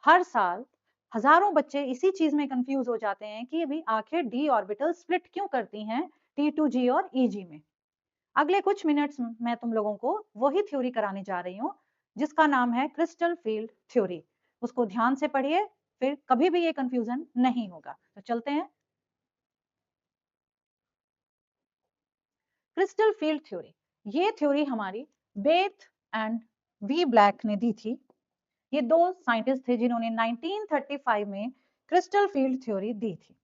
हर साल हजारों बच्चे इसी चीज में कंफ्यूज हो जाते हैं कि अभी आखिर डी ऑर्बिटल स्प्लिट क्यों करती हैं T2G और EG में। अगले कुछ मिनट्स मैं तुम लोगों को वही थ्योरी कराने जा रही हूँ जिसका नाम है क्रिस्टल फील्ड थ्योरी। उसको ध्यान से पढ़िए, फिर कभी भी ये कंफ्यूजन नहीं होगा। तो चलते हैं। क्रिस्टल फील्ड थ्योरी, ये थ्योरी हमारी बेथ एंड वी ब्लैक ने दी थी। ये दो साइंटिस्ट थे जिन्होंने 1935 में क्रिस्टल फील्ड थ्योरी दी थी।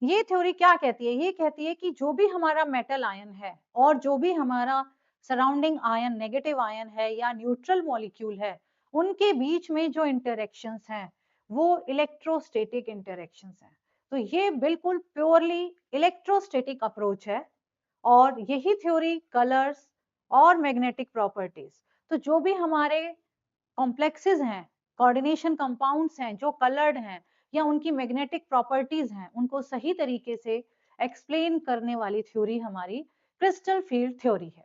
ये थ्योरी क्या कहती है? ये कहती है कि जो भी हमारा मेटल आयन है और जो भी हमारा सराउंडिंग आयन, नेगेटिव आयन है या न्यूट्रल मॉलिक्यूल है, उनके बीच में जो इंटरेक्शंस हैं वो इलेक्ट्रोस्टैटिक इंटरेक्शंस हैं। तो ये बिल्कुल प्योरली इलेक्ट्रोस्टैटिक अप्रोच है और यही थ्योरी कलर्स और मैग्नेटिक प्रॉपर्टीज, तो जो भी हमारे कॉम्प्लेक्सेस हैं, कोऑर्डिनेशन कंपाउंड्स हैं जो कलर्ड हैं या उनकी मैग्नेटिक प्रॉपर्टीज हैं, उनको सही तरीके से एक्सप्लेन करने वाली थ्योरी हमारी क्रिस्टल फील्ड थ्योरी है।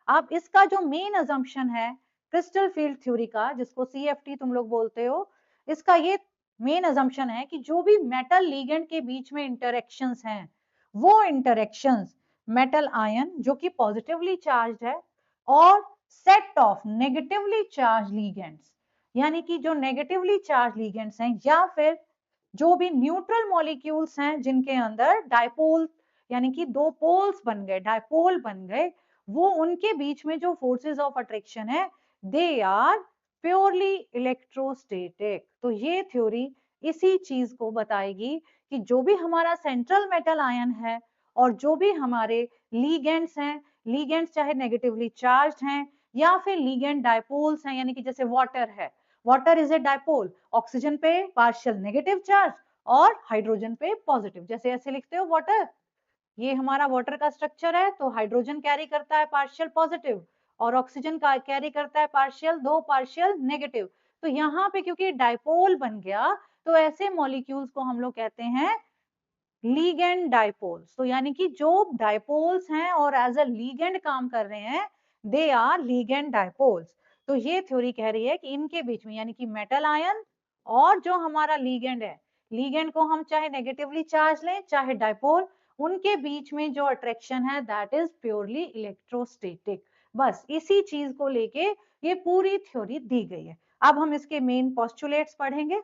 अब इसका जो मेन अजम्पशन है क्रिस्टल फील्ड थ्योरी का, जिसको CFT तुम लोग बोलते हो, इसका ये मेन अजम्पशन है कि जो भी मेटल लीगेंड के बीच में इंटरेक्शंस हैं, वो इंटरेक्शंस मेटल आयन जो कि पॉजिटिवली चार्ज्ड है और set of negatively charge ligands, यानी कि जो नेगेटिवली चार्ज लीगेंड्स हैं या फिर जो भी न्यूट्रल मॉलिक्यूल्स हैं जिनके अंदर डायपोल यानी कि दो पोल्स बन गए, डायपोल बन गए, वो उनके बीच में जो फोर्सेस ऑफ अट्रैक्शन है दे आर प्योरली इलेक्ट्रोस्टैटिक। तो ये थ्योरी इसी चीज को बताएगी कि जो भी हमारा सेंट्रल मेटल आयन है और जो भी हमारे लीगेंड्स हैं, लीगेंड्स चाहे नेगेटिवली चार्ज्ड हैं या फिर लीगेंड डायपोल्स हैं, यानी कि जैसे वाटर है, water is a dipole, oxygen पे पार्शियल नेगेटिव चार्ज और हाइड्रोजन पे पॉजिटिव, जैसे ऐसे लिखते हो वाटर, ये हमारा वाटर का स्ट्रक्चर है, तो हाइड्रोजन कैरी करता है पार्शियल पॉजिटिव और ऑक्सीजन का कैरी करता है पार्शियल, दो पार्शियल नेगेटिव। तो यहाँ पे क्योंकि डायपोल बन गया, तो ऐसे मॉलिक्यूल्स को हम लोग कहते हैं लीगेंड डायपोल्स। तो यानी कि जो डायपोल्स हैं और एज अ लीगेंड काम कर रहे हैं, दे आर लीगेंड डायपोल्स। तो ये थ्योरी कह रही है कि इनके बीच में, यानी कि मेटल आयन और जो हमारा लीगेंड है, लीगेंड को हम चाहे नेगेटिवली चार्ज लें चाहे डायपोल, उनके बीच में जो अट्रैक्शन है दैट इज प्योरली इलेक्ट्रोस्टैटिक। बस इसी चीज को लेके ये पूरी थ्योरी दी गई है। अब हम इसके मेन पोस्टुलेट्स पढ़ेंगे।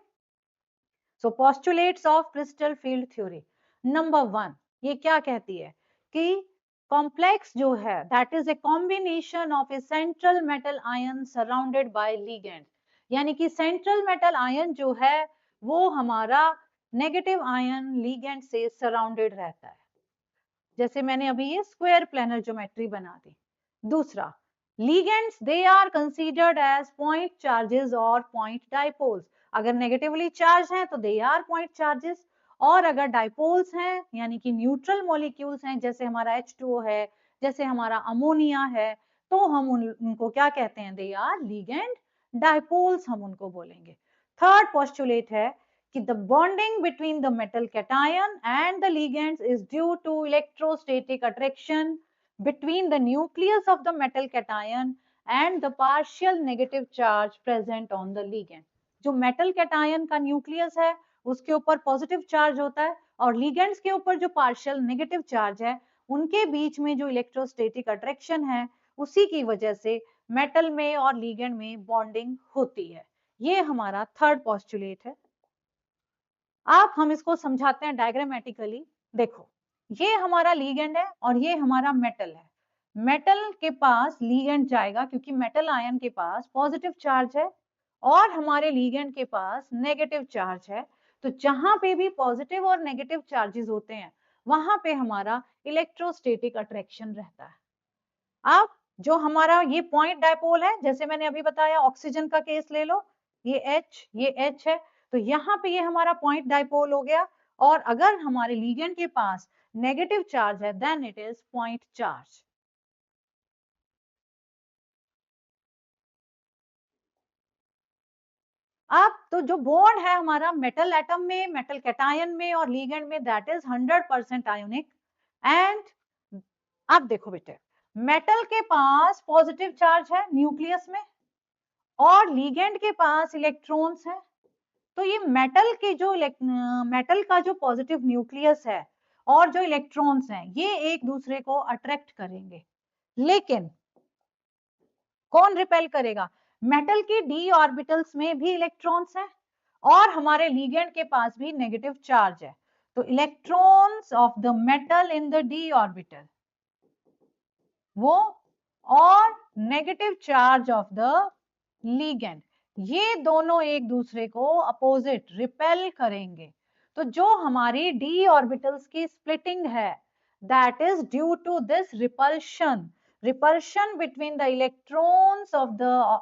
So postulates of crystal field theory. Number 1, ये क्या कहती है कि कॉम्प्लेक्स जो है that is a combination of a central metal ion surrounded by ligand, यानी कि सेंट्रल मेटल आयन जो है वो हमारा नेगेटिव आयन लीगेंड से सराउंडेड रहता है। जैसे मैंने अभी ये स्क्वायर प्लेनर ज्योमेट्री बना दी। दूसरा, ligands they are considered as point charges और point dipoles। अगर नेगेटिवली चार्ज हैं तो दे आर पॉइंट चार्जेस, और अगर डाइपोल्स हैं यानी कि न्यूट्रल मॉलिक्यूल्स हैं, जैसे हमारा H2O है, जैसे हमारा अमोनिया है, तो हम उनको क्या कहते हैं? दे आर लिगेंड डाइपोल्स, हम उनको बोलेंगे। थर्ड पोस्टुलेट है कि the bonding between the metal cation and the ligands is due to electrostatic attraction between the nucleus of the metal cation and the partial negative charge present on the ligand। जो metal cation का nucleus है उसके ऊपर positive charge होता है और ligands के ऊपर जो पार्शियल नेगेटिव चार्ज है, उनके बीच में जो इलेक्ट्रोस्टैटिक अट्रैक्शन है, उसी की वजह से मेटल में और ligand में बॉन्डिंग होती है। ये हमारा थर्ड पोस्टुलेट है। अब हम इसको समझाते हैं डायग्रामेटिकली। देखो, ये हमारा लीगेंड है और ये हमारा मेटल है। मेटल के पास लीगेंड जाएगा क्योंकि मेटल आयन के पास पॉजिटिव चार्ज है और हमारे लीगेंड के पास नेगेटिव चार्ज है। तो जहां पे भी पॉजिटिव और नेगेटिव चार्जेस होते हैं वहां पे हमारा इलेक्ट्रोस्टैटिक अट्रैक्शन रहता है। अब जो हमारा ये पॉइंट डायपोल है, जैसे मैंने अभी बताया ऑक्सीजन का केस ले लो, ये H है, तो यहाँ पे ये हमारा पॉइंट डायपोल हो गया। और अगर हमारे लीगेंड के पास नेगेटिव चार्ज है then it is point charge. अब तो जो बॉन्ड है हमारा मेटल एटम में, मेटल कैटायन में और लीगेंड में, दैट इज 100% आयोनिक। एंड अब देखो बेटे, मेटल के पास पॉजिटिव चार्ज है न्यूक्लियस में और लिगेंड के पास इलेक्ट्रॉन्स है, तो ये मेटल का जो पॉजिटिव न्यूक्लियस है और जो इलेक्ट्रॉन्स हैं ये एक दूसरे को अट्रैक्ट करेंगे, लेकिन कौन रिपेल करेगा? मेटल के डी ऑर्बिटल्स में भी इलेक्ट्रॉन्स हैं और हमारे लिगेंड के पास भी नेगेटिव चार्ज है, तो electrons of the metal in the D orbital वो और negative charge of the ligand, ये दोनों एक दूसरे को अपोजिट रिपेल करेंगे। तो जो हमारी डी ऑर्बिटल्स की स्प्लिटिंग है that is due to this repulsion between the electrons of the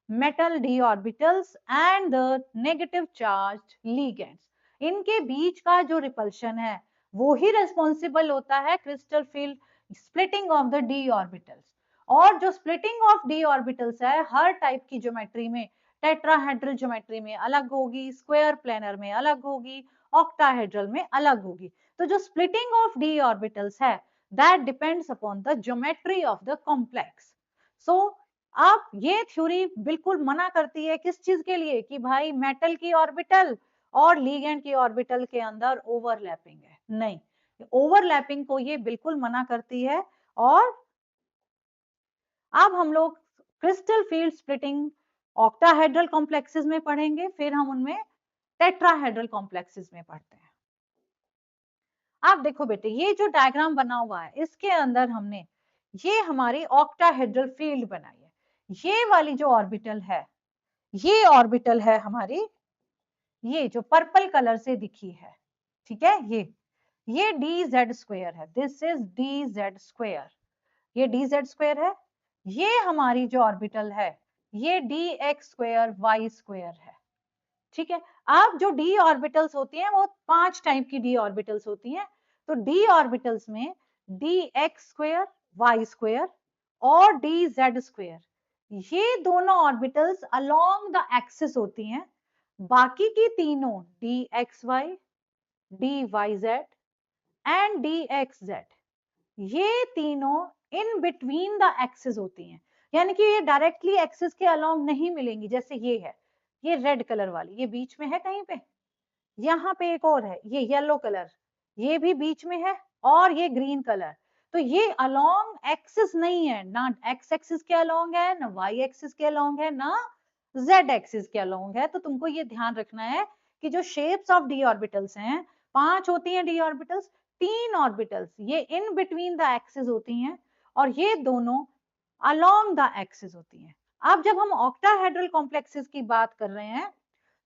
metal d orbitals and the negative charge ligands. इनके बीच का जो रिपल्शन है वो ही रेस्पॉन्सिबल होता है crystal field splitting of the D orbitals. और जो स्प्लिटिंग ऑफ डी ऑर्बिटल्स है हर टाइप की ज्योमेट्री में, टेट्राहेड्रल ज्योमेट्री में अलग होगी, स्क्वायर प्लेनर में अलग होगी, ऑक्टाहेड्रल में अलग होगी। तो जो स्प्लिटिंग ऑफ डी ऑर्बिटल्स है that depends upon the geometry of the complex. So अब ये थ्योरी बिल्कुल मना करती है किस चीज के लिए कि भाई मेटल की ऑर्बिटल और लिगेंड की ऑर्बिटल के अंदर ओवरलैपिंग है, नहीं, ओवरलैपिंग को ये बिल्कुल मना करती है। और अब हम लोग crystal field splitting octahedral complexes में पढ़ेंगे, फिर हम उनमें टेट्राहेड्रल कॉम्प्लेक्सेस में पढ़ते हैं। आप देखो बेटे ये जो डायग्राम बना हुआ है इसके अंदर हमने ये हमारी ऑक्टाहेड्रल फील्ड बनाई है। ये वाली जो ऑर्बिटल है ये ऑर्बिटल है हमारी, ये जो पर्पल कलर से दिखी है, ठीक है, ये डी जेड स्क्वायर है, this is d z square, ये डी जेड स्क्वायर है। ये हमारी जो ऑर्बिटल है ये d x square y square है, ठीक है। अब जो डी ऑर्बिटल्स होती हैं वो 5 टाइप की डी ऑर्बिटल्स होती हैं। तो डी ऑर्बिटल्स में d x square y square और डी जेड स्क्वायर, ये दोनों ऑर्बिटल्स अलोंग द एक्सिस होती हैं। बाकी की तीनों d x y, d y z and d x z, ये तीनों इन बिटवीन द एक्सिस होती हैं, यानी कि ये डायरेक्टली एक्सिस के अलोंग नहीं मिलेंगी। जैसे ये है, ये रेड कलर वाली ये बीच में है कहीं पे, यहाँ पे एक और है ये येलो कलर, ये भी बीच में है, और ये ग्रीन कलर। तो ये अलोंग एक्सिस नहीं है, ना एक्स एक्सिस के अलोंग है, ना वाई एक्सिस के अलोंग है, ना जेड एक्सिस के अलोंग है। तो तुमको ये ध्यान रखना है कि जो शेप्स ऑफ डी ऑर्बिटल्स हैं, 5 होती हैं डी ऑर्बिटल्स, 3 ऑर्बिटल्स ये इन बिटवीन द एक्सिस होती हैं और ये दोनों अलोंग द एक्सिस होती हैं। अब जब हम ऑक्टाहेड्रल कॉम्प्लेक्सेस की बात कर रहे हैं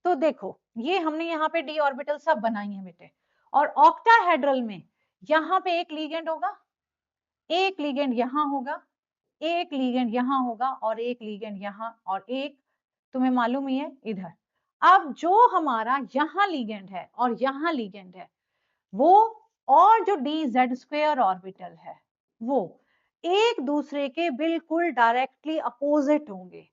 तो देखो ये हमने यहाँ पे डी ऑर्बिटल सब बनाई है बेटे, और ऑक्टाहेड्रल में यहाँ पे एक लिगेंड होगा, एक लिगेंड यहाँ होगा, एक लिगेंड यहाँ होगा, और एक लिगेंड यहाँ, और एक तुम्हें मालूम ही है इधर। अब जो हमारा यहाँ लिगेंड है और यहाँ लिगेंड है वो, और जो डी जेड स्क्वायर ऑर्बिटल है वो एक दूसरे के बिल्कुल डायरेक्टली अपोजिट होंगे।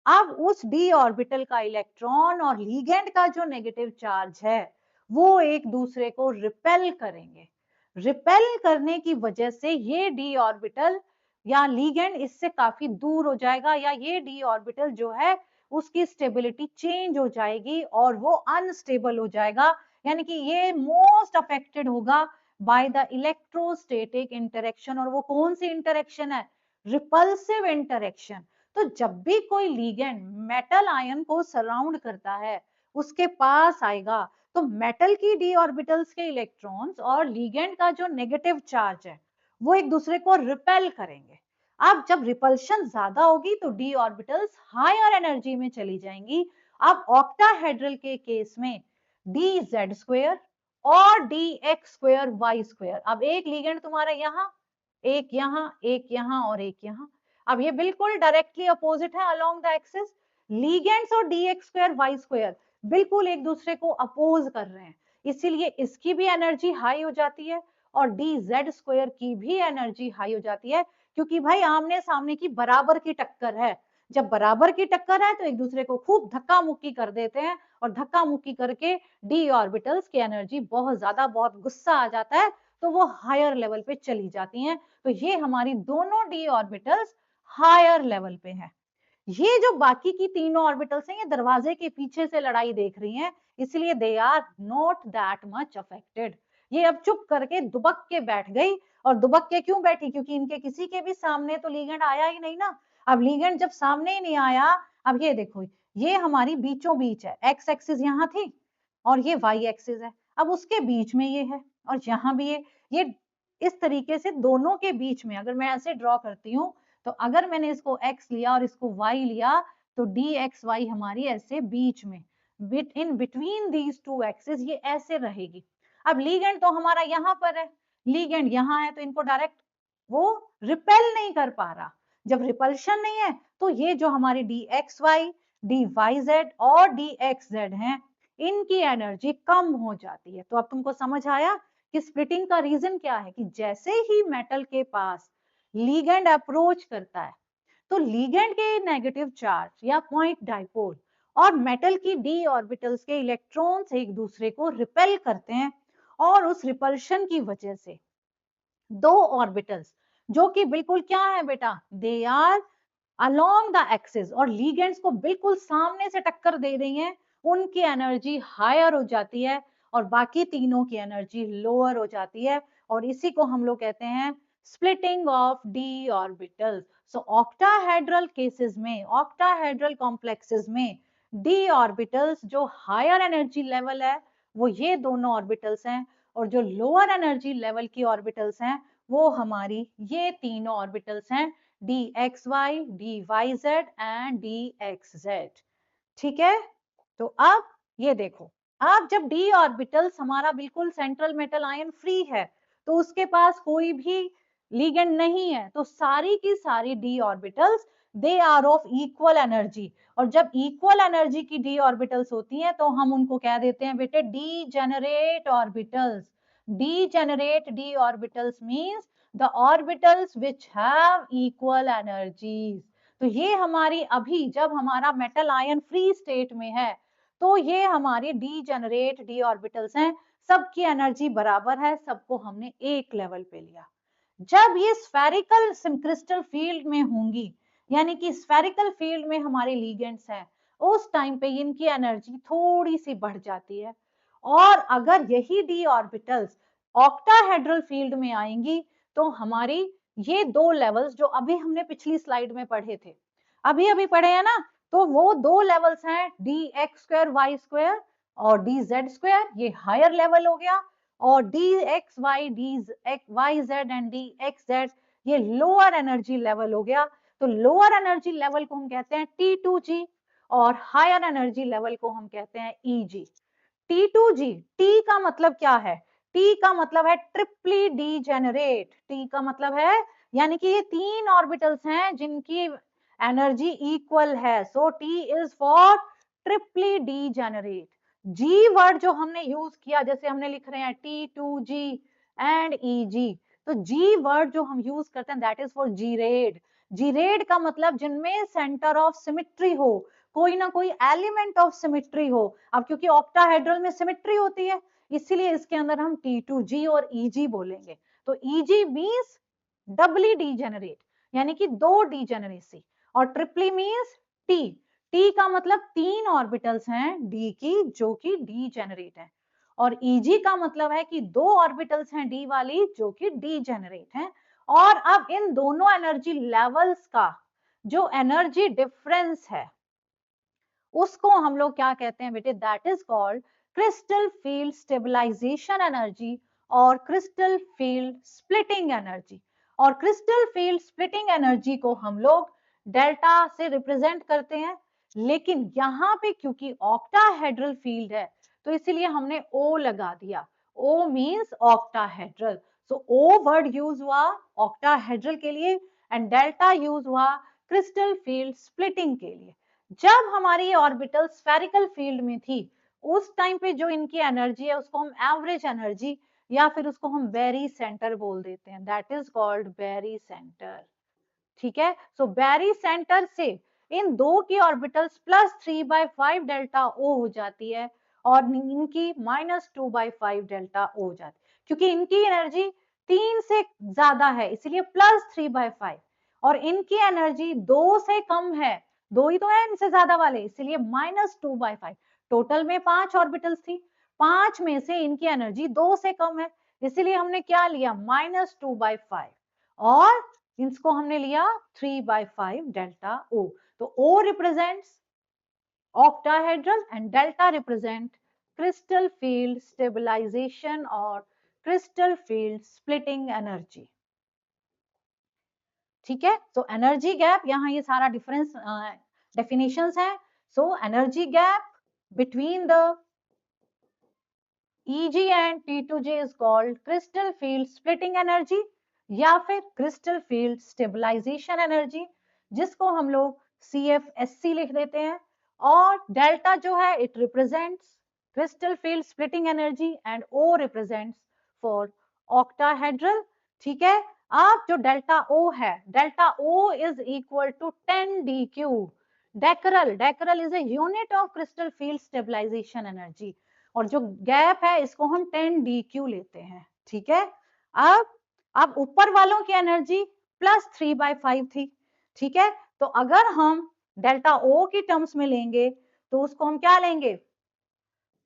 अब उस डी ऑर्बिटल का इलेक्ट्रॉन और लिगेंड का जो नेगेटिव चार्ज है वो एक दूसरे को रिपेल करेंगे। रिपेल करने की वजह से ये डी ऑर्बिटल या लिगेंड इससे काफी दूर हो जाएगा, या ये डी ऑर्बिटल जो है उसकी स्टेबिलिटी चेंज हो जाएगी और वो अनस्टेबल हो जाएगा, यानी कि ये मोस्ट अफेक्टेड होगा बाय द इलेक्ट्रोस्टैटिक इंटरेक्शन। और वो कौन सी इंटरेक्शन है? Repulsive interaction. तो जब भी कोई लिगेंड मेटल आयन को सराउंड करता है उसके पास आएगा तो मेटल की डी ऑर्बिटल्स के इलेक्ट्रॉन्स और लिगेंड का जो नेगेटिव चार्ज है वो एक दूसरे को रिपेल करेंगे। अब जब रिपल्शन ज्यादा होगी तो डी ऑर्बिटल्स हायर एनर्जी में चली जाएंगी। अब ऑक्टाहेड्रल के केस में डी जेड स्क्वायर और d x square y square, अब एक लिगेंड तुम्हारा यहाँ, एक यहाँ, एक यहाँ और एक यहाँ, अब ये बिल्कुल डायरेक्टली अपोजिट है अलोंग द एक्सिस। लिगेंड्स और d x square y square बिल्कुल एक दूसरे को अपोज कर रहे हैं, इसीलिए इसकी भी एनर्जी हाई हो जाती है और डी जेड स्क्वायर की भी एनर्जी हाई हो जाती है, क्योंकि भाई आमने सामने की बराबर की टक्कर है। जब बराबर की टक्कर है तो एक दूसरे को खूब धक्का मुक्की कर देते हैं, और धक्का मुक्की करके डी ऑर्बिटल्स की एनर्जी बहुत ज्यादा, बहुत गुस्सा आ जाता है तो वो हायर लेवल पे चली जाती हैं। तो ये हमारी दोनों डी ऑर्बिटल्स हायर लेवल पे है। ये जो बाकी की तीनों ऑर्बिटल्स हैं ये दरवाजे के पीछे से लड़ाई देख रही हैं, इसलिए they are not that much affected. ये अब चुप करके दुबक के बैठ गई। और दुबक के क्यों बैठी? क्योंकि इनके किसी के भी सामने तो लिगेंड आया ही नहीं ना। अब लिगेंड जब सामने ही नहीं आया, अब ये देखो, ये हमारी बीचों बीच है, एक्स एक्सिस यहाँ थी और ये वाई एक्सिस है, अब उसके बीच में ये है और यहाँ भी ये इस तरीके से दोनों के बीच में अगर मैं ऐसे ड्रॉ करती हूँ, तो अगर मैंने इसको x लिया और इसको y लिया, तो dxy हमारी ऐसे बीच में, in between these two axis ये ऐसे रहेगी। अब लीगेंड तो हमारा यहाँ पर है, लीगेंड यहाँ है, तो इनको डायरेक्ट वो रिपेल नहीं कर पा रहा। जब रिपल्शन नहीं है तो ये जो हमारी dxy, dyz और dxz हैं, इनकी एनर्जी कम हो जाती है। तो अब तुमको समझ आया कि स्प्लिटिंग का रीजन क्या है, कि जैसे ही मेटल के पास लिगेंड अप्रोच करता है, तो लिगेंड के नेगेटिव चार्ज या पॉइंट डाइपोल और मेटल की डी ऑर्बिटल्स के इलेक्ट्रॉन्स एक दूसरे को रिपेल करते हैं, और उस रिपल्शन की वजह से दो ऑर्बिटल्स जो कि बिल्कुल क्या है बेटा, they are along the axis और लिगेंड्स को बिल्कुल सामने से टक्कर दे रही हैं, उनकी एनर्जी हायर हो जाती है और बाकी तीनों की एनर्जी लोअर हो जाती है। और इसी को हम लोग कहते हैं splitting of D orbitals. So octahedral cases में, ऑक्टाहेड्रल कॉम्प्लेक्सेस में डी ऑर्बिटल्स जो हायर एनर्जी लेवल है वो ये दोनों ऑर्बिटल्स हैं, और जो लोअर एनर्जी लेवल की ऑर्बिटल्स हैं वो हमारी ये तीनों ऑर्बिटल्स हैं, dxy, dyz एंड dxz। ठीक है, तो अब ये देखो, अब जब d ऑर्बिटल्स हमारा बिल्कुल सेंट्रल मेटल आयन फ्री है, तो उसके पास कोई भी लिगेंड नहीं है, तो सारी की सारी d orbitals they are of equal energy. और जब इक्वल एनर्जी की d ऑर्बिटल्स होती हैं तो हम उनको कह देते हैं बेटे degenerate orbitals. Degenerate d orbitals means the orbitals which have equal energies। तो ये हमारी अभी जब हमारा मेटल आयन फ्री स्टेट में है, तो ये हमारी डीजेनरेट डी ऑर्बिटल्स हैं, सबकी एनर्जी बराबर है, सबको हमने एक लेवल पे लिया। जब ये स्फेरिकल क्रिस्टल फील्ड में होंगी, यानी कि स्फेरिकल फील्ड में हमारे लिगेंड्स हैं, उस टाइम पे इनकी एनर्जी थोड़ी सी बढ़ जाती है। और अगर यही डी ऑर्बिटल्स ऑक्टाहेड्रल फील्ड में आएंगी, तो हमारी ये दो लेवल्स जो अभी हमने पिछली स्लाइड में पढ़े थे, अभी अभी पढ़े हैं ना, तो वो दो लेवल्स हैं d x square y square और डी जेड स्क्वायर, ये हायर लेवल हो गया, और d x y d y z and d x z ये लोअर एनर्जी लेवल हो गया। तो लोअर एनर्जी लेवल को हम कहते हैं T2G और हायर एनर्जी लेवल को हम कहते हैं EG। T2G, T का मतलब क्या है? T का मतलब है ट्रिपली डीजेनरेट। T का मतलब है, यानी कि ये तीन ऑर्बिटल्स हैं जिनकी एनर्जी इक्वल है, so T is for triply degenerate. G word जो हमने यूज किया, जैसे हमने लिख रहे हैं T2G एंड EG, तो G वर्ड जो हम यूज करते हैं that is for geared. Geared का मतलब जिनमें सेंटर ऑफ सिमिट्री हो, कोई ना कोई एलिमेंट ऑफ सिमिट्री हो। अब क्योंकि ऑक्टाहेड्रल में सिमिट्री होती है, इसीलिए इसके अंदर हम T2G और EG बोलेंगे। तो EG मींस डबली डीजेनरेट, यानी कि दो डीजेनरेसी, और ट्रिपली मींस T। T का मतलब तीन ऑर्बिटल्स हैं D की जो कि डीजेनरेट है, और EG का मतलब है कि दो ऑर्बिटल्स हैं D वाली जो कि डीजेनरेट हैं। और अब इन दोनों एनर्जी लेवल्स का जो एनर्जी डिफरेंस है उसको हम लोग क्या कहते हैं बेटे, that is called crystal field stabilization energy और क्रिस्टल फील्ड स्प्लिटिंग एनर्जी। और क्रिस्टल फील्ड स्प्लिटिंग एनर्जी को हम लोग डेल्टा से रिप्रेजेंट करते हैं, लेकिन यहाँ पे क्योंकि ऑक्टाहेड्रल फील्ड है तो इसीलिए हमने O लगा दिया। O मींस ऑक्टाहेड्रल, सो O वर्ड यूज हुआ ऑक्टाहेड्रल के लिए एंड डेल्टा यूज हुआ क्रिस्टल फील्ड स्प्लिटिंग के लिए। जब हमारी ये ऑर्बिटल स्फेरिकल फील्ड में थी, उस टाइम पे जो इनकी एनर्जी है उसको हम एवरेज एनर्जी या फिर उसको हम बैरी सेंटर बोल देते हैं, that is called barycentre. ठीक है, सो बैरी सेंटर से इन दो की ऑर्बिटल्स +3/5 डेल्टा O हो जाती है और इनकी -2/5 डेल्टा O हो जाती है, क्योंकि इनकी एनर्जी 3 से ज्यादा है इसलिए +3/5, और इनकी एनर्जी 2 से कम है दो ही तो है इनसे ज्यादा वाले, इसलिए -2/5। टोटल में 5 ऑर्बिटल्स थी, 5 में से इनकी एनर्जी 2 से कम है, इसलिए हमने क्या लिया -2/5, और इसको हमने लिया 3/5 डेल्टा O। तो O represents octahedral and delta represent crystal field stabilization और crystal field splitting energy। ठीक है, तो एनर्जी गैप, यहाँ ये सारा डिफरेंस डेफिनेशंस है। So energy gap between the EG and T2G is called crystal field splitting energy या फिर crystal field stabilization energy, जिसको हम लोग CFSC लिख देते हैं। और डेल्टा जो है it represents crystal field splitting energy and O represents for octahedral। ठीक है, अब जो डेल्टा O है, delta O is equal to 10 dq डेकरल। डेकरल is a unit of crystal field stabilization energy, और जो गैप है इसको हम 10 dq लेते हैं। ठीक है, अब ऊपर वालों की एनर्जी +3/5 थी। ठीक है, तो अगर हम डेल्टा O की टर्म्स में लेंगे तो उसको हम क्या लेंगे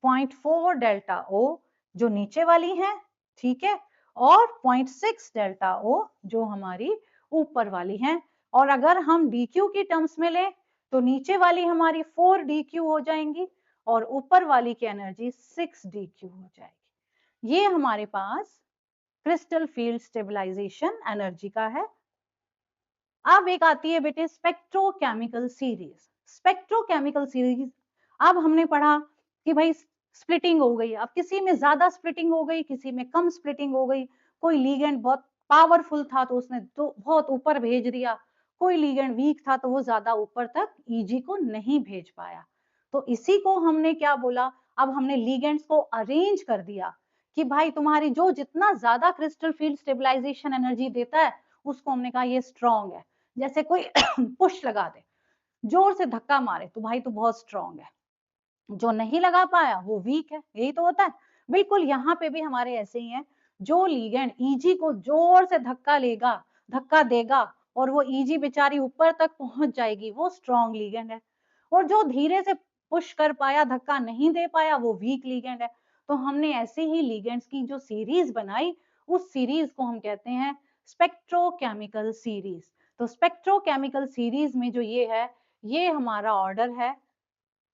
0.4 डेल्टा O जो नीचे वाली है, ठीक है, और 0.6 डेल्टा O जो हमारी ऊपर वाली है। और अगर हम dq की टर्म्स में ले तो नीचे वाली हमारी 4 dq हो जाएंगी और ऊपर वाली की एनर्जी 6 dq हो जाएगी। ये हमारे पास क्रिस्टल फील्ड स्टेबलाइजेशन एनर्जी का है। अब एक आती है बेटे स्पेक्ट्रोकेमिकल सीरीज। स्पेक्ट्रोकेमिकल सीरीज, अब हमने पढ़ा कि भाई स्प्लिटिंग हो गई, अब किसी में ज्यादा स्प्लिटिंग हो गई, किसी में कम स्प्लिटिंग हो गई। कोई लीगेंड बहुत पावरफुल था तो उसने तो बहुत ऊपर भेज दिया, कोई लीगेंड वीक था तो वो ज्यादा ऊपर तक ईजी को नहीं भेज पाया। तो इसी को हमने क्या बोला, अब हमने लीगेंड्स को अरेंज कर दिया कि भाई तुम्हारी जो जितना ज्यादा क्रिस्टल फील्ड स्टेबलाइजेशन एनर्जी देता है उसको हमने कहा ये स्ट्रॉन्ग है। जैसे कोई पुश लगा दे, जोर से धक्का मारे तो भाई तो बहुत स्ट्रॉन्ग है, जो नहीं लगा पाया वो वीक है, यही तो होता है। बिल्कुल यहाँ पे भी हमारे ऐसे ही है, जो लीगेंड ईजी को जोर से धक्का देगा और वो ईजी बेचारी ऊपर तक पहुंच जाएगी, वो स्ट्रॉन्ग लीगेंड है। और जो धीरे से पुश कर पाया, धक्का नहीं दे पाया, वो वीक लीगेंड है। तो हमने ऐसे ही लीगेंड्स की जो सीरीज बनाई, उस सीरीज को हम कहते हैं स्पेक्ट्रोकेमिकल सीरीज। तो स्पेक्ट्रोकेमिकल सीरीज में जो ये है, ये हमारा ऑर्डर है।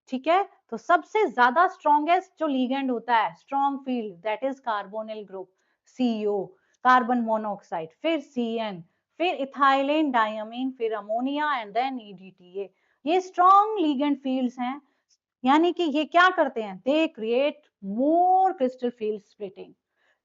ठीक है, तो सबसे ज्यादा स्ट्रॉन्गेस्ट जो लीगेंड होता है strong field, that is carbonyl group CO, carbon monoxide, फिर CN, फिर इथाइलेन डायमीन, फिर अमोनिया एंड देन EDTA। ये स्ट्रॉन्ग लीगेंड फील्ड्स हैं, यानी कि ये क्या करते हैं, they create more crystal field splitting.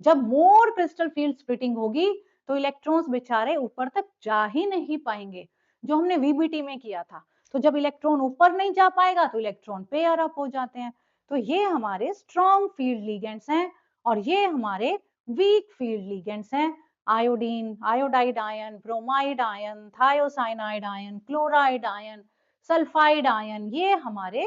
जब मोर क्रिस्टल फील्ड स्प्लिटिंग होगी तो इलेक्ट्रॉन्स बेचारे ऊपर तक जा ही नहीं पाएंगे, जो हमने VBT में किया था। तो जब इलेक्ट्रॉन ऊपर नहीं जा पाएगा तो इलेक्ट्रॉन पेयर अप हो जाते हैं। तो ये हमारे स्ट्रॉन्ग फील्ड लिगेंड्स हैं, और ये हमारे वीक फील्ड लिगेंड्स हैं। Iodine, iodide ion, bromide ion, thiocyanide ion, chloride ion, sulphide ion, ये हमारे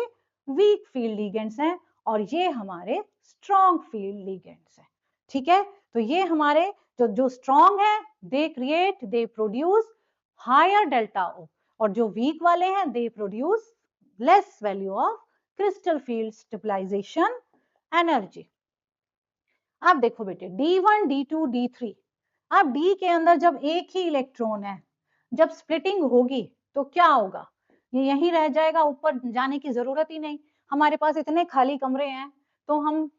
वीक फील्ड लिगेंड्स हैं और ये हमारे स्ट्रॉन्ग फील्ड लिगेंड्स हैं। ठीक है, तो ये हमारे जो स्ट्रॉन्ग है they create, they produce higher delta O, और जो वीक वाले हैं they produce less value of crystal field stabilization energy. अब देखो बेटे D1, D2, D3, अब D के अंदर जब एक ही इलेक्ट्रॉन है, जब स्प्लिटिंग होगी तो क्या होगा, ये यहीं रह जाएगा, ऊपर जाने की जरूरत ही नहीं। हमारे पास इतने खाली कमरे हैं तो हम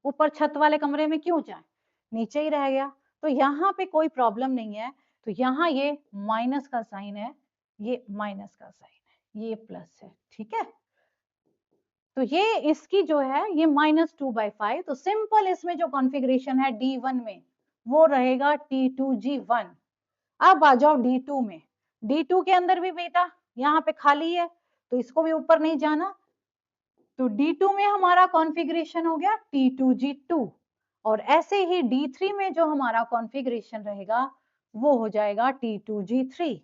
ऊपर छत वाले कमरे में क्यों जाएं, नीचे ही रह गया। तो यहाँ पे कोई प्रॉब्लम नहीं है, तो यहाँ ये माइनस का साइन है, ये माइनस का साइन है, ये प्लस है। ठीक है, तो ये इसकी जो है ये -2/5। तो सिंपल इसमें जो कॉन्फ़िगरेशन है D1 में वो रहेगा T2G1। अब आ जाओ D2 में, D2 के अंदर भी बेटा यहाँ पे खाली है तो इसको भी ऊपर नहीं जाना, तो D2 में हमारा कॉन्फ़िगरेशन हो गया T2G2, और ऐसे ही D3 में जो हमारा कॉन्फ़िगरेशन रहेगा वो हो जाएगा T2G3।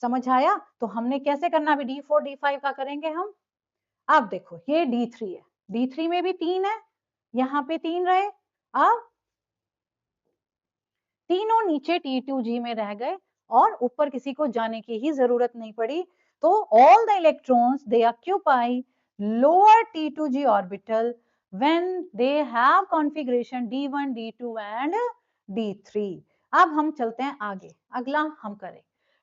समझ आया? तो हमने कैसे करना, अभी D4 D5 का करेंगे हम। अब देखो ये D3 है, D3 में भी 3 है, यहाँ पे 3 रहे, अब तीनों नीचे T2G में रह गए और ऊपर किसी को जाने की ही जरूरत नहीं पड़ी। तो all the electrons they occupy lower T2g orbital when they have configuration D1, D2 and D3. अब हम चलते हैं आगे, अगला हम करें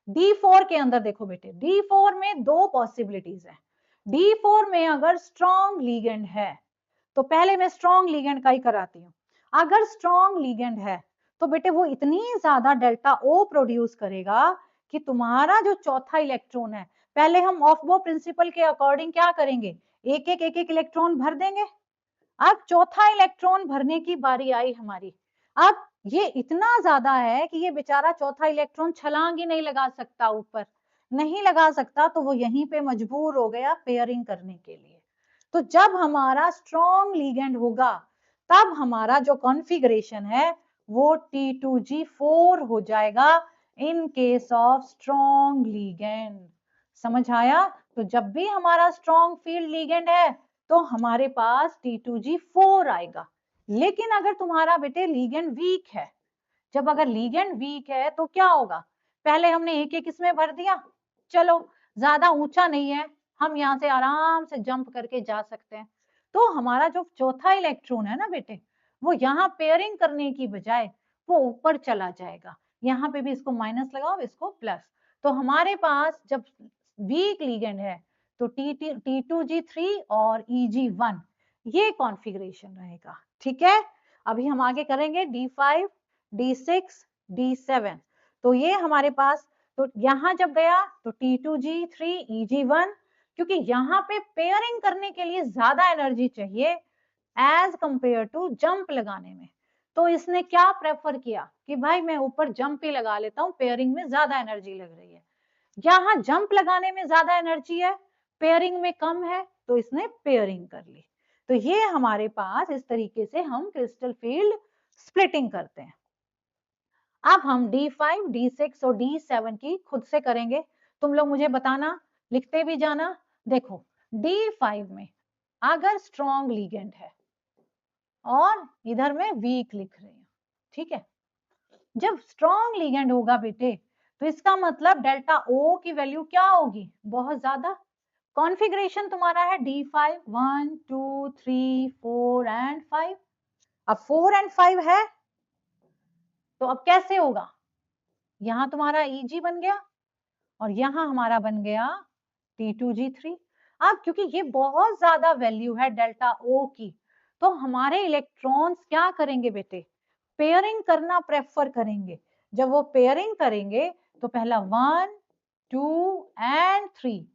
D4 के अंदर। देखो बेटे D4 में दो पॉसिबिलिटीज है। D4 में अगर स्ट्रॉन्ग लीगेंड है तो पहले मैं स्ट्रॉन्ग लीगेंड का ही कराती हूँ। अगर स्ट्रॉन्ग लीगेंड है तो बेटे वो इतनी ज्यादा डेल्टा O प्रोड्यूस करेगा कि तुम्हारा जो चौथा इलेक्ट्रॉन है, पहले हम ऑफ बो प्रिंसिपल के अकॉर्डिंग क्या करेंगे, एक एक इलेक्ट्रॉन भर देंगे। अब चौथा इलेक्ट्रॉन भरने की बारी आई हमारी। अब ये इतना ज्यादा है कि ये बेचारा चौथा इलेक्ट्रॉन छलांग ही नहीं लगा सकता, ऊपर नहीं लगा सकता, तो वो यहीं पे मजबूर हो गया पेयरिंग करने के लिए। तो जब हमारा स्ट्रॉन्ग लीगेंड होगा तब हमारा जो कॉन्फ़िगरेशन है वो T2G4 हो जाएगा in case of strong ligand. समझ आया? तो जब भी हमारा स्ट्रॉन्ग फील्ड लीगेंड है तो हमारे पास T2G4 आएगा। लेकिन अगर तुम्हारा बेटे लीगेंड वीक है, जब अगर लीगेंड वीक है तो क्या होगा, पहले हमने एक एक इसमें भर दिया, चलो ज्यादा ऊंचा नहीं है, हम यहाँ से आराम से जंप करके जा सकते हैं। तो हमारा जो चौथा इलेक्ट्रॉन है ना बेटे, वो यहाँ पेयरिंग करने की बजाय वो ऊपर चला जाएगा। यहाँ पे भी इसको माइनस लगाओ, इसको प्लस। तो हमारे पास जब वीक लीगेंड है तो T2G3 और EG1 ये कॉन्फ़िगरेशन रहेगा। ठीक है, अभी हम आगे करेंगे D5, D6, D7। तो ये हमारे पास, तो यहाँ जब गया तो T2G3 EG1, क्योंकि यहाँ पे पेयरिंग करने के लिए ज्यादा एनर्जी चाहिए एज कंपेयर टू जंप लगाने में। तो इसने क्या प्रेफर किया कि भाई मैं ऊपर जंप ही लगा लेता हूँ, पेयरिंग में ज्यादा एनर्जी लग रही है। यहाँ जंप लगाने में ज्यादा एनर्जी है, पेयरिंग में कम है, तो इसने पेयरिंग कर ली। तो ये हमारे पास इस तरीके से हम क्रिस्टल फील्ड स्प्लिटिंग करते हैं। अब हम D5, D6 और D7 की खुद से करेंगे, तुम लोग मुझे बताना, लिखते भी जाना। देखो D5 में अगर स्ट्रॉन्ग लीगेंड है और इधर में वीक लिख रही हूँ, ठीक है। जब स्ट्रॉन्ग लीगेंड होगा बेटे तो इसका मतलब डेल्टा O की वैल्यू क्या होगी, बहुत ज्यादा। कॉन्फ़िगरेशन तुम्हारा है D5, 1, 2, 3, 4 एंड 5। अब 4 एंड 5 है तो अब कैसे होगा, यहां तुम्हारा Eg बन गया और यहां हमारा बन गया T2G3। अब क्योंकि ये बहुत ज्यादा वैल्यू है डेल्टा O की, तो हमारे इलेक्ट्रॉन्स क्या करेंगे बेटे, पेयरिंग करना प्रेफर करेंगे। जब वो पेयरिंग करेंगे तो पहला 1, 2 एंड 3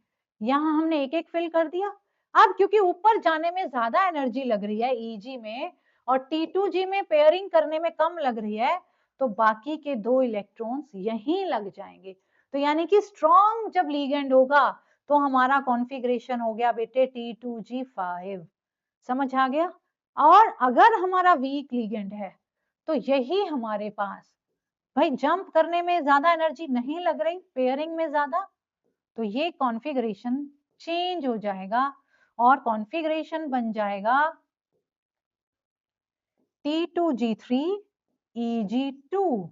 यहाँ हमने एक एक फिल कर दिया। अब क्योंकि ऊपर जाने में ज्यादा एनर्जी लग रही है Eg में और T2G में पेयरिंग करने में कम लग रही है, तो बाकी के दो इलेक्ट्रॉन्स यहीं लग जाएंगे। तो यानी कि स्ट्रॉन्ग जब लीगेंड होगा तो हमारा कॉन्फ़िगरेशन हो गया बेटे T2G5। समझ आ गया? और अगर हमारा वीक लीगेंड है तो यही हमारे पास, भाई जंप करने में ज्यादा एनर्जी नहीं लग रही, पेयरिंग में ज्यादा, तो ये कॉन्फ़िगरेशन चेंज हो जाएगा और कॉन्फ़िगरेशन बन जाएगा T2G3 EG2।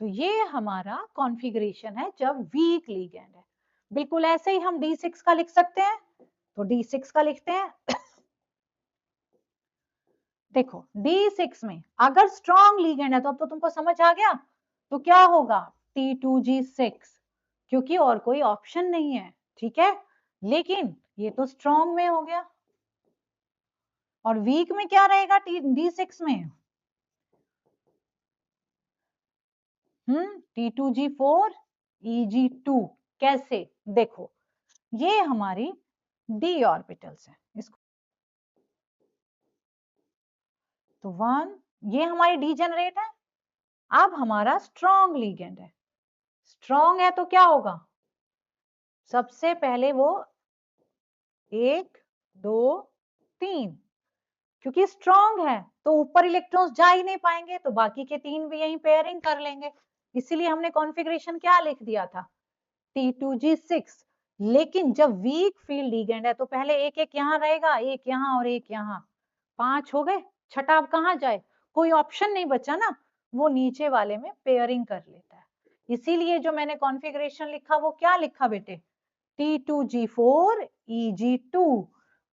तो ये हमारा कॉन्फ़िगरेशन है जब वीक लीगेंड है। बिल्कुल ऐसे ही हम D6 का लिख सकते हैं, तो D6 का लिखते हैं। देखो D6 में अगर स्ट्रॉन्ग लीगेंड है तो अब तो तुमको समझ आ गया, तो क्या होगा T2G6, क्योंकि और कोई ऑप्शन नहीं है। ठीक है, लेकिन ये तो स्ट्रॉन्ग में हो गया और वीक में क्या रहेगा D6 में, T2G4 EG2। कैसे, देखो ये हमारी d ऑर्बिटल्स है, इसको तो 1, ये हमारी डी जनरेट है। अब हमारा स्ट्रॉन्ग लीगेंड है, स्ट्रॉन्ग है तो क्या होगा, सबसे पहले वो 1, 2, 3, क्योंकि स्ट्रॉन्ग है तो ऊपर इलेक्ट्रॉन्स जा ही नहीं पाएंगे, तो बाकी के 3 भी यहीं पेयरिंग कर लेंगे। इसीलिए हमने कॉन्फ़िगरेशन क्या लिख दिया था, T2G6। लेकिन जब वीक फील्ड लीगेंड है तो पहले एक एक यहाँ रहेगा, एक यहाँ और एक यहाँ, 5 हो गए। छठा अब कहाँ जाए, कोई ऑप्शन नहीं बचा ना, वो नीचे वाले में पेयरिंग कर लेता है। इसीलिए जो मैंने कॉन्फ़िगरेशन लिखा वो क्या लिखा बेटे, T2G4 Eg2।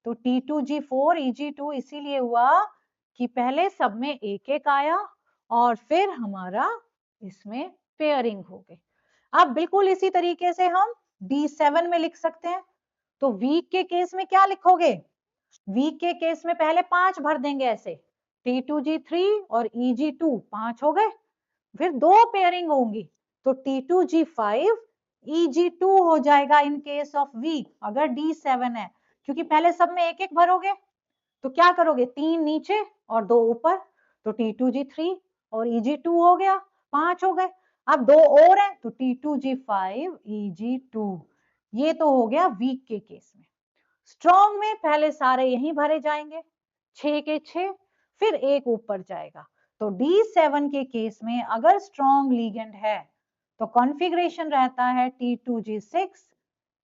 तो T2G4 Eg2 इसीलिए हुआ कि पहले सब में एक एक आया और फिर हमारा इसमें पेयरिंग हो गई। अब बिल्कुल इसी तरीके से हम D7 में लिख सकते हैं। तो वीक के केस में क्या लिखोगे? वीक के केस में पहले 5 भर देंगे ऐसे, T2G3 और Eg2 5 हो गए, फिर 2 पेयरिंग होंगी तो T2G5 Eg2 हो जाएगा इन केस ऑफ वीक, अगर D7 है, क्योंकि पहले सब में एक एक भरोगे तो क्या करोगे, 3 नीचे और 2 ऊपर, तो T2G3 और Eg2 हो गया, 5 हो गए। अब 2 और हैं तो T2G5 Eg2, ये तो हो गया वीक के केस में। स्ट्रॉन्ग में पहले सारे यहीं भरे जाएंगे, 6 के 6, फिर एक ऊपर जाएगा। तो D7 के केस में अगर स्ट्रॉन्ग लिगेंड है तो कॉन्फ़िगरेशन रहता है T2G6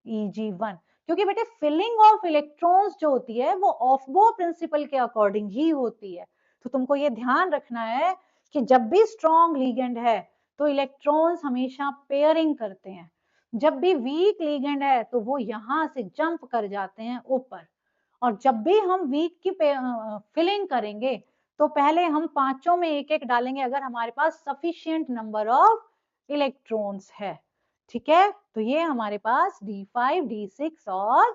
Eg1, क्योंकि बेटे फिलिंग ऑफ इलेक्ट्रॉन्स जो होती है वो ऑफ बो प्रिंसिपल के अकॉर्डिंग ही होती है। तो तुमको ये ध्यान रखना है कि जब भी स्ट्रॉन्ग लिगेंड है तो इलेक्ट्रॉन्स हमेशा पेयरिंग करते हैं, जब भी वीक लिगेंड है तो वो यहां से जंप कर जाते हैं ऊपर। और जब भी हम वीक की फिलिंग करेंगे तो पहले हम पांचों में एक एक डालेंगे अगर हमारे पास सफिशिएंट नंबर ऑफ इलेक्ट्रॉन्स है। ठीक है, तो ये हमारे पास D5, D6 और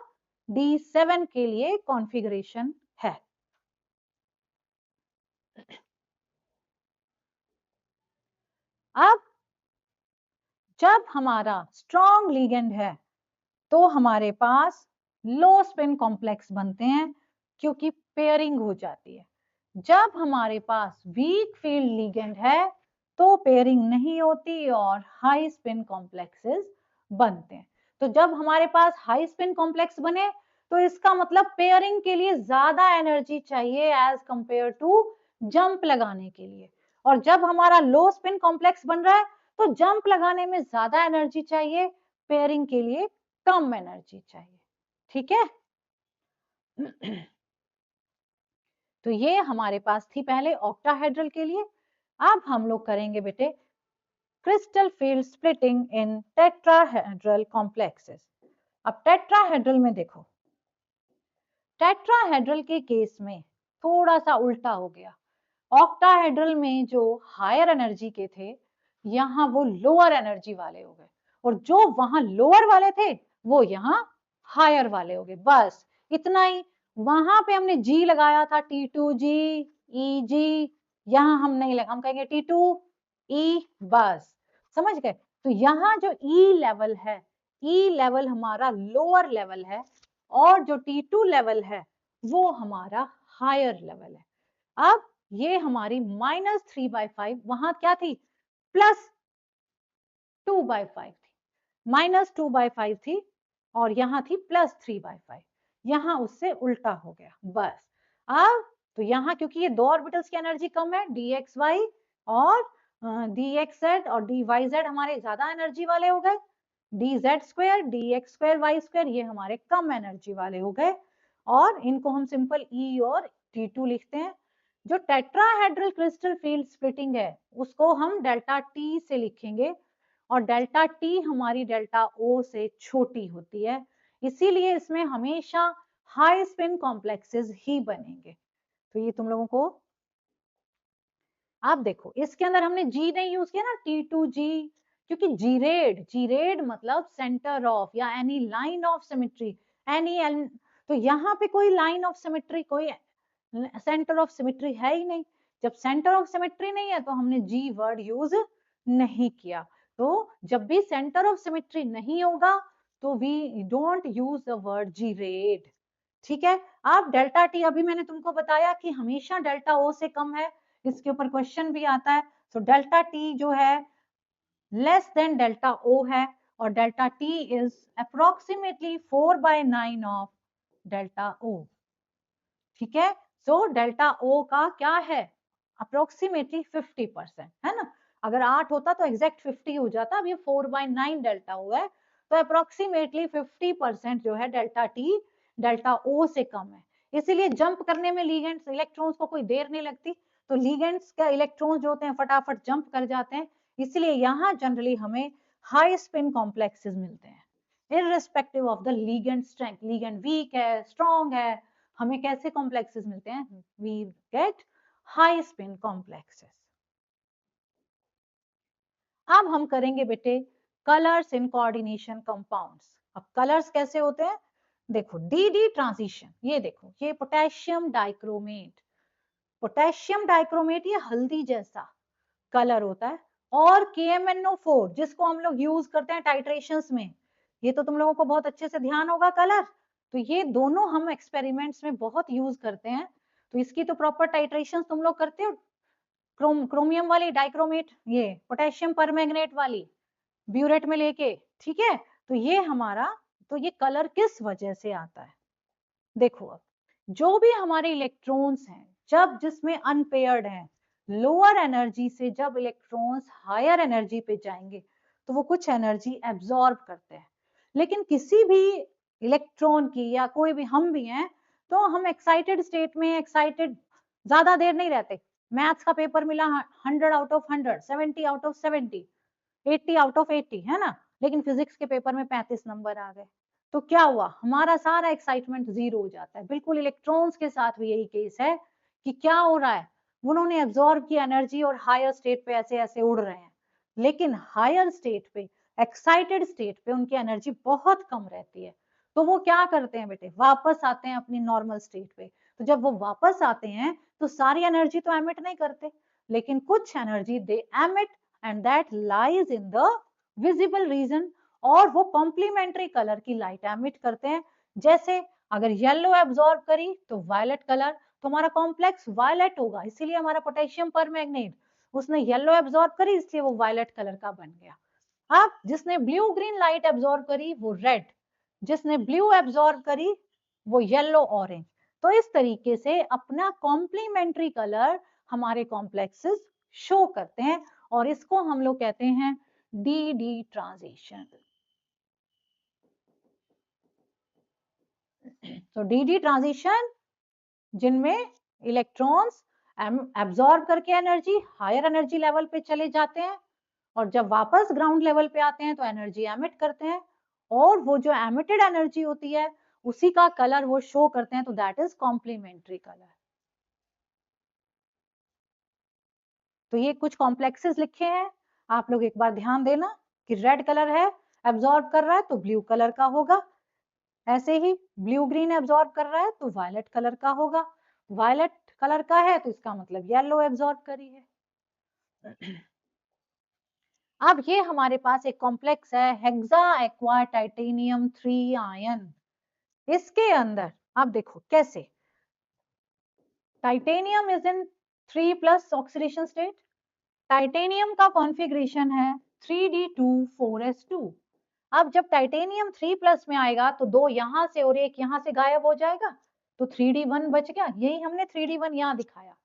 D7 के लिए कॉन्फ़िगरेशन है। अब जब हमारा स्ट्रॉन्ग लिगेंड है तो हमारे पास लो स्पिन कॉम्प्लेक्स बनते हैं क्योंकि पेयरिंग हो जाती है। जब हमारे पास वीक फील्ड लिगेंड है तो पेयरिंग नहीं होती और हाई स्पिन कॉम्प्लेक्सेस बनते हैं। तो जब हमारे पास हाई स्पिन कॉम्प्लेक्स बने तो इसका मतलब पेयरिंग के लिए ज्यादा एनर्जी चाहिए एज कंपेयर टू जंप लगाने के लिए, और जब हमारा लो स्पिन कॉम्प्लेक्स बन रहा है तो जंप लगाने में ज्यादा एनर्जी चाहिए, पेयरिंग के लिए कम एनर्जी चाहिए। ठीक है, तो ये हमारे पास थी पहले ऑक्टाहेड्रल के लिए। अब हम लोग करेंगे बेटे क्रिस्टल फील्ड स्प्लिटिंग इन टेट्राहेड्रल कॉम्प्लेक्सेस। अब टेट्राहेड्रल में देखो, टेट्राहेड्रल के केस में थोड़ा सा उल्टा हो गया। ऑक्टाहेड्रल में जो हायर एनर्जी के थे यहाँ वो लोअर एनर्जी वाले हो गए, और जो वहां लोअर वाले थे वो यहाँ हायर वाले हो गए। बस इतना ही, वहां पे हमने जी लगाया था T2G EG, यहाँ हम नहीं लगा, हम कहेंगे T2E, बस समझ गए। तो यहाँ जो E लेवल है, E लेवल हमारा लोअर लेवल है और जो T2 लेवल है वो हमारा हायर लेवल है। अब ये हमारी -3/5 वहां क्या थी, +2/5 थी, -2/5 थी और यहाँ थी +3/5, यहाँ उससे उल्टा हो गया। बस अब तो यहाँ क्योंकि ये दो ऑर्बिटल्स की एनर्जी कम है, dxy और dxz और dyz हमारे ज्यादा एनर्जी वाले हो गए, dz² dx² y² ये हमारे कम एनर्जी वाले हो गए, और इनको हम सिंपल E और T2 लिखते हैं। जो टेट्राहेड्रल क्रिस्टल फील्ड स्प्लिटिंग है उसको हम डेल्टा T से लिखेंगे, और डेल्टा T हमारी डेल्टा O से छोटी होती है, इसीलिए इसमें हमेशा हाई स्पिन कॉम्प्लेक्सेस ही बनेंगे। तो ये तुम लोगों को, आप देखो इसके अंदर हमने G नहीं यूज किया ना, T2G, क्योंकि जीरेड मतलब सेंटर ऑफ या any line of symmetry, any, तो यहाँ पे कोई लाइन ऑफ सिमेट्री, कोई सेंटर ऑफ सिमेट्री है ही नहीं। जब सेंटर ऑफ सिमेट्री नहीं है तो हमने जी वर्ड यूज नहीं किया। तो जब भी सेंटर ऑफ सिमेट्री नहीं होगा तो we don't use the word gerade. ठीक है, अब डेल्टा टी अभी मैंने तुमको बताया कि हमेशा डेल्टा ओ से कम है, इसके ऊपर क्वेश्चन भी आता है। सो डेल्टा टी जो है लेस देन डेल्टा ओ है, और delta T is approximately 4/9 of delta O. ठीक है, सो डेल्टा ओ का क्या है, अप्रोक्सीमेटली 50% है ना। अगर 8 होता तो एग्जैक्ट 50 हो जाता, अब ये 4/9 डेल्टा हुआ है, तो अप्रोक्सीमेटली 50% जो है डेल्टा टी डेल्टा ओ से कम है। इसीलिए जंप करने में लिगेंड्स इलेक्ट्रॉन्स को कोई देर नहीं लगती, तो लिगेंड्स का इलेक्ट्रॉन्स जो होते हैं फटाफट जंप कर जाते हैं, इसलिए यहाँ जनरली हमें हाई स्पिन कॉम्प्लेक्सेस मिलते हैं। Irrespective of the ligand strength, ligand weak है, स्ट्रॉन्ग है, हमें कैसे कॉम्प्लेक्सेस मिलते हैं? We get high spin complexes. अब हम करेंगे बेटे कलर्स इन कोऑर्डिनेशन कंपाउंड्स। अब कलर्स कैसे होते हैं? देखो डी डी ट्रांजिशन, ये देखो ये पोटेशियम डाइक्रोमेट, पोटेशियम डाइक्रोमेट ये हल्दी जैसा कलर होता है, और KMnO4 जिसको हम लोग यूज करते हैं टाइट्रेशंस में, ये तो तुम लोगों को बहुत अच्छे से ध्यान होगा कलर, तो ये दोनों हम एक्सपेरिमेंट्स में बहुत यूज करते हैं, तो इसकी तो प्रॉपर टाइट्रेशन तुम लोग करते हो। क्रोमियम वाली डाइक्रोमेट, ये पोटेशियम परमैंगनेट वाली ब्यूरेट में लेके, ठीक है, तो ये हमारा, तो ये कलर किस वजह से आता है? देखो अब जो भी हमारे इलेक्ट्रॉन्स हैं, जब जिसमें अनपेयर्ड हैं, लोअर एनर्जी से जब इलेक्ट्रॉन्स हायर एनर्जी पे जाएंगे तो वो कुछ एनर्जी एब्जॉर्ब करते हैं, लेकिन किसी भी इलेक्ट्रॉन की या कोई भी, हम भी हैं, तो हम एक्साइटेड स्टेट में एक्साइटेड ज्यादा देर नहीं रहते। मैथ्स का पेपर मिला 100 out of 100, 70 out of 70, 80 out of 80, है ना, लेकिन फिजिक्स के पेपर में 35 नंबर आ गए, तो क्या हुआ? हमारा सारा एक्साइटमेंट जीरो हो जाता है। बिल्कुल इलेक्ट्रॉन्स के साथ भी यही केस है कि क्या हो रहा है, उन्होंने एब्जॉर्ब की एनर्जी और हायर स्टेट पे ऐसे ऐसे उड़ रहे हैं, लेकिन हायर स्टेट पे, एक्साइटेड स्टेट पे उनकी एनर्जी बहुत कम रहती है, तो वो क्या करते हैं बेटे? वापस आते हैं अपनी नॉर्मल स्टेट पे। तो जब वो वापस आते हैं तो सारी एनर्जी तो एमिट नहीं करते, लेकिन कुछ energy they emit, and that lies in the visible region, और वो कॉम्प्लीमेंट्री कलर की लाइट एमिट करते हैं। जैसे अगर येलो एब्जॉर्ब करी तो वायलेट कलर, तो हमारा कॉम्प्लेक्स वायलेट होगा, इसीलिए हमारा पोटेशियम परमैंगनेट, उसने येलो एब्जॉर्ब करी इसलिए वो वायलेट कलर का बन गया। अब जिसने ब्लू ग्रीन लाइट एब्जॉर्ब करी वो रेड, जिसने ब्लू एब्जॉर्ब करी वो येलो ऑरेंज। तो इस तरीके से अपना कॉम्प्लीमेंट्री कलर हमारे कॉम्प्लेक्सेस शो करते हैं, और इसको हम लोग कहते हैं डी डी ट्रांजिशन। तो डी डी ट्रांजिशन जिनमें इलेक्ट्रॉन्स एब्जॉर्ब करके एनर्जी हायर एनर्जी लेवल पे चले जाते हैं, और जब वापस ग्राउंड लेवल पे आते हैं तो एनर्जी एमिट करते हैं, और वो जो एमिटेड एनर्जी होती है उसी का कलर वो शो करते हैं, तो दैट इज कॉम्प्लीमेंट्री कलर। तो ये कुछ कॉम्प्लेक्सेस लिखे हैं, आप लोग एक बार ध्यान देना कि रेड कलर है, एब्जॉर्ब कर रहा है तो ब्लू कलर का होगा, ऐसे ही ब्लू ग्रीन एब्जॉर्ब कर रहा है तो वायलेट कलर का होगा, वायलेट कलर का है तो इसका मतलब येलो एब्जॉर्ब करी है। अब ये हमारे पास एक कॉम्प्लेक्स है हेक्सा एक्वा टाइटेनियम 3 आयन, इसके अंदर आप देखो कैसे titanium is in 3+ oxidation state, titanium का कॉन्फ़िगरेशन है 3d2 4s2। अब जब टाइटेनियम 3+ में आएगा तो दो यहां से और एक यहां से गायब हो जाएगा, तो 3d1 बच गया, यही हमने 3d1 यहां दिखाया।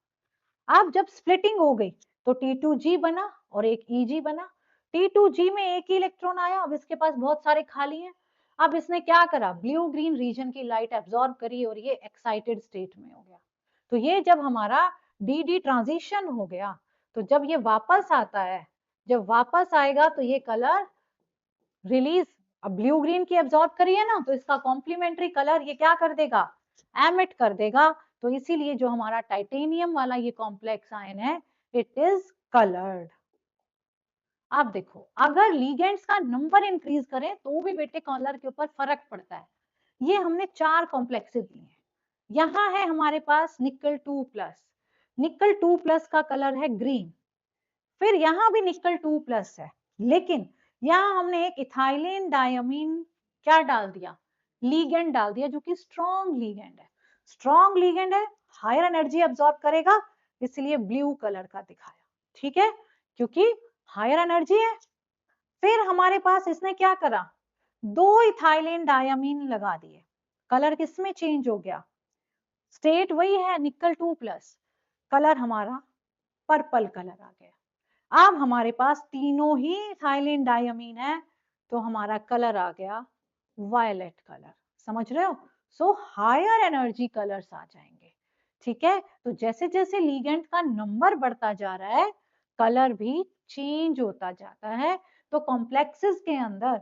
अब जब स्प्लिटिंग हो गई तो T2G बना और एक EG बना, T2G में एक ही इलेक्ट्रॉन आया, अब इसके पास बहुत सारे खाली हैं, अब इसने क्या करा? ब्लू ग्रीन रीजन की लाइट एब्जॉर्ब करी और ये एक्साइटेड स्टेट में हो गया। तो ये जब हमारा डी डी ट्रांजिशन हो गया, तो जब ये वापस आता है, जब वापस आएगा तो ये कलर रिलीज, अब ब्लू ग्रीन की एब्जॉर्ब करी है ना, तो इसका कॉम्प्लीमेंट्री कलर ये क्या कर देगा? एमिट कर देगा। तो इसीलिए जो हमारा टाइटेनियम वाला ये कॉम्प्लेक्स आयन है, इट इज कलर्ड। अब देखो अगर लीगेंड्स का नंबर इंक्रीज करें तो भी बेटे कलर के ऊपर फर्क पड़ता है। ये हमने 4 कॉम्प्लेक्सेस लिए हैं, यहाँ है हमारे पास निकल 2+, निकल 2+ का कलर है ग्रीन, फिर यहाँ भी निकल 2+ है, लेकिन यहाँ हमने एक इथाइलिन डायमीन क्या डाल दिया? लीगेंड डाल दिया, जो कि स्ट्रॉन्ग लीगेंड है, स्ट्रॉन्ग लीगेंड है, हायर एनर्जी एब्जॉर्ब करेगा, इसलिए ब्लू कलर का दिखाया, ठीक है, क्योंकि हायर एनर्जी है। फिर हमारे पास इसने क्या करा? 2 इथाइलिन डायमीन लगा दिए, कलर किसमें चेंज हो गया? स्टेट वही है निकल 2+, कलर हमारा पर्पल कलर आ गया। अब हमारे पास तीनों ही इथाइलिन डायमीन है, तो हमारा कलर आ गया वायलेट कलर, समझ रहे हो? सो हायर एनर्जी कलर्स आ जाएंगे, ठीक है। तो जैसे जैसे लीगेंड का नंबर बढ़ता जा रहा है, कलर भी चेंज होता जाता है। तो कॉम्प्लेक्सेस के अंदर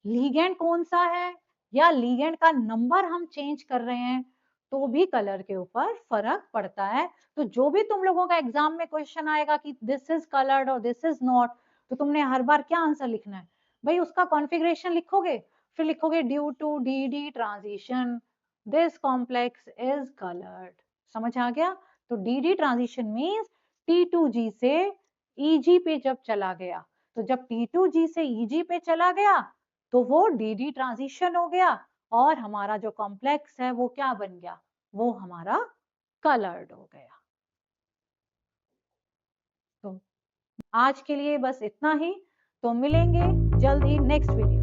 लीगेंड कौन सा है या लीगेंड का नंबर हम चेंज कर रहे हैं तो भी कलर के ऊपर फर्क पड़ता है। तो जो भी तुम लोगों का एग्जाम में क्वेश्चन आएगा कि दिस इज कलर्ड और दिस इज नॉट, तो तुमने हर बार क्या आंसर लिखना है भाई, उसका कॉन्फ़िगरेशन लिखोगे, फिर लिखोगे due to d d transition this complex is coloured. समझ आ गया? तो D d transition means T2G से EG पे जब चला गया, तो जब T2G से EG पे चला गया तो वो डी डी ट्रांजिशन हो गया और हमारा जो कॉम्प्लेक्स है वो क्या बन गया, वो हमारा कलर्ड हो गया। तो आज के लिए बस इतना ही, तो मिलेंगे जल्द ही नेक्स्ट वीडियो।